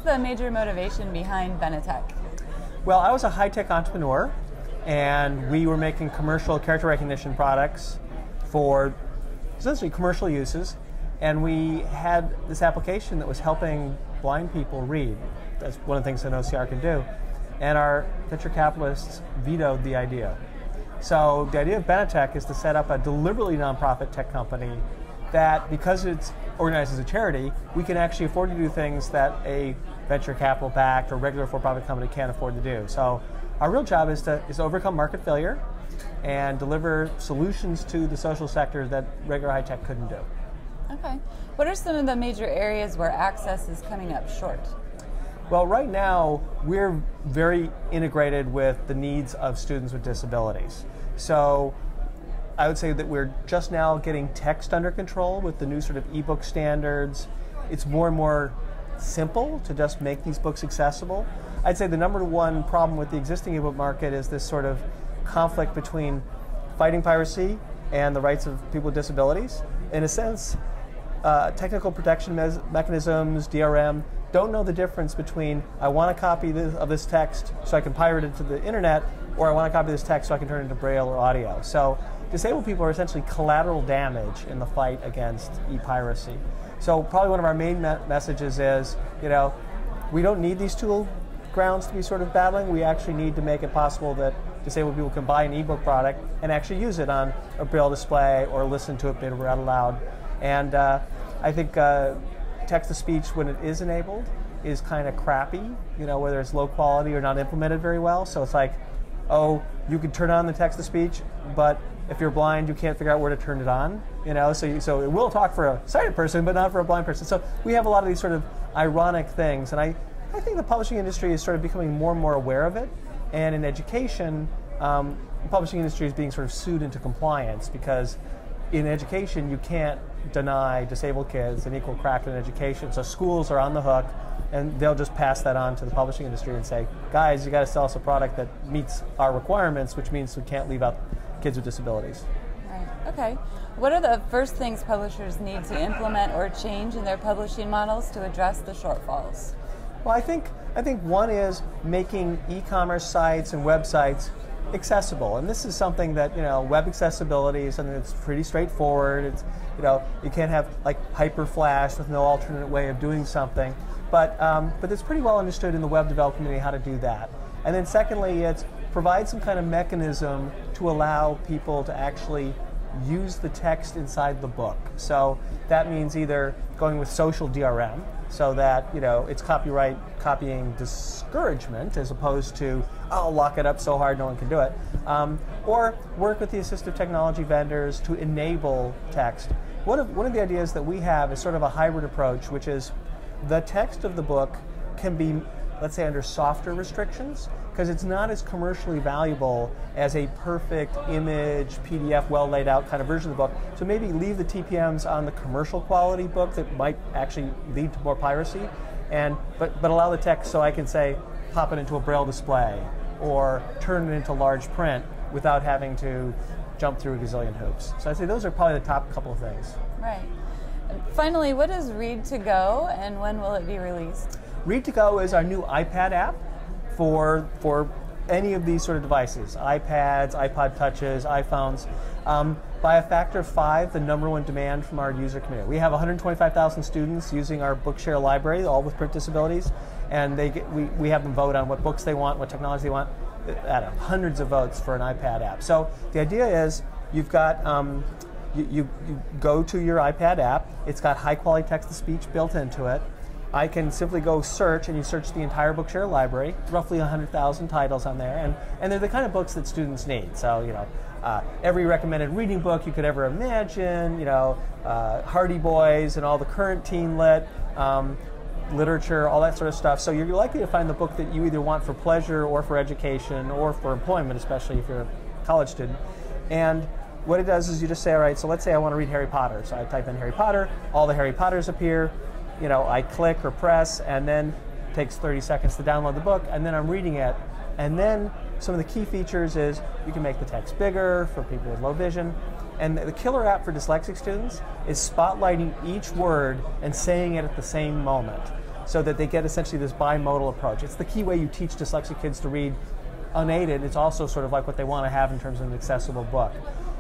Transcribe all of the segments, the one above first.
the major motivation behind Benetech? Well, I was a high-tech entrepreneur, and we were making commercial character recognition products for essentially commercial uses, and we had this application that was helping blind people read. That's one of the things an OCR can do. And our venture capitalists vetoed the idea. So the idea of Benetech is to set up a deliberately nonprofit tech company that, because it's organized as a charity, we can actually afford to do things that a venture capital backed or regular for-profit company can't afford to do. So our real job is to overcome market failure and deliver solutions to the social sector that regular high tech couldn't do. Okay. What are some of the major areas where access is coming up short? Well, right now, we're very integrated with the needs of students with disabilities. So I would say that we're just now getting text under control with the new sort of ebook standards. It's more and more simple to just make these books accessible. I'd say the number one problem with the existing ebook market is this sort of conflict between fighting piracy and the rights of people with disabilities. In a sense, technical protection mechanisms, DRM, don't know the difference between I want a copy of this text so I can pirate it to the internet, or I want a copy of this text so I can turn it into Braille or audio. So disabled people are essentially collateral damage in the fight against e-piracy. So probably one of our main messages is, we don't need these tool grounds to be sort of battling. We actually need to make it possible that disabled people can buy an ebook product and actually use it on a Braille display or listen to it being read aloud. And I think text-to-speech, when it is enabled, is kind of crappy, whether it's low quality or not implemented very well. So it's like, oh, you can turn on the text-to-speech, but if you're blind, you can't figure out where to turn it on. So it will talk for a sighted person, but not for a blind person. So we have a lot of these sort of ironic things, and I think the publishing industry is sort of becoming more and more aware of it. And in education, the publishing industry is being sort of sued into compliance, because in education, you can't deny disabled kids an equal crack in education. So schools are on the hook, and they'll just pass that on to the publishing industry and say, guys, you got to sell us a product that meets our requirements, which means we can't leave out kids with disabilities. Right. Okay. What are the first things publishers need to implement or change in their publishing models to address the shortfalls? Well, I think one is making e-commerce sites and websites accessible, and this is something that web accessibility is something that's pretty straightforward. It's you can't have like hyperflash with no alternate way of doing something, but it's pretty well understood in the web development community how to do that. And then secondly, it's provide some kind of mechanism to allow people to actually use the text inside the book. So that means either going with social DRM, so that it's copyright copying discouragement as opposed to, oh, lock it up so hard no one can do it, or work with the assistive technology vendors to enable text. One of the ideas that we have is sort of a hybrid approach, which is the text of the book can be, let's say, under softer restrictions, because it's not as commercially valuable as a perfect image, PDF, well laid out kind of version of the book. So maybe leave the TPMs on the commercial quality book that might actually lead to more piracy, but allow the text so I can say, pop it into a Braille display or turn it into large print without having to jump through a gazillion hoops. So I'd say those are probably the top couple of things. Right. Finally, what is Read2Go and when will it be released? Read2Go is our new iPad app for any of these sort of devices, iPads, iPod Touches, iPhones. By a factor of 5, the #1 demand from our user community. We have 125,000 students using our Bookshare library, all with print disabilities, and we have them vote on what books they want, what technology they want, at hundreds of votes for an iPad app. So the idea is you've got, you go to your iPad app, it's got high quality text-to-speech built into it. I can simply go search, and you search the entire Bookshare library, roughly 100,000 titles on there, and they're the kind of books that students need. So, every recommended reading book you could ever imagine, Hardy Boys and all the current teen lit, literature, all that sort of stuff. So you're likely to find the book that you either want for pleasure or for education or for employment, especially if you're a college student. And what it does is you just say, all right, so let's say I want to read Harry Potter. So I type in Harry Potter, all the Harry Potters appear. I click or press, and then it takes 30 seconds to download the book, and then I'm reading it. And then some of the key features is you can make the text bigger for people with low vision. And the killer app for dyslexic students is spotlighting each word and saying it at the same moment. so that they get essentially this bimodal approach. It's the key way you teach dyslexic kids to read unaided. It's also sort of like what they want to have in terms of an accessible book.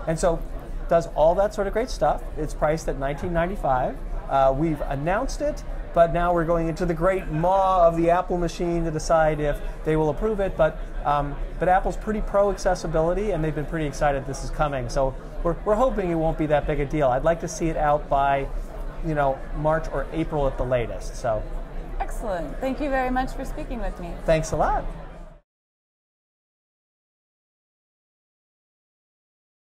And so does all that sort of great stuff. It's priced at $19.95. We've announced it, but now we're going into the great maw of the Apple machine to decide if they will approve it. But Apple's pretty pro accessibility, and they've been pretty excited this is coming. So we're hoping it won't be that big a deal. I'd like to see it out by, March or April at the latest. So excellent. Thank you very much for speaking with me. Thanks a lot.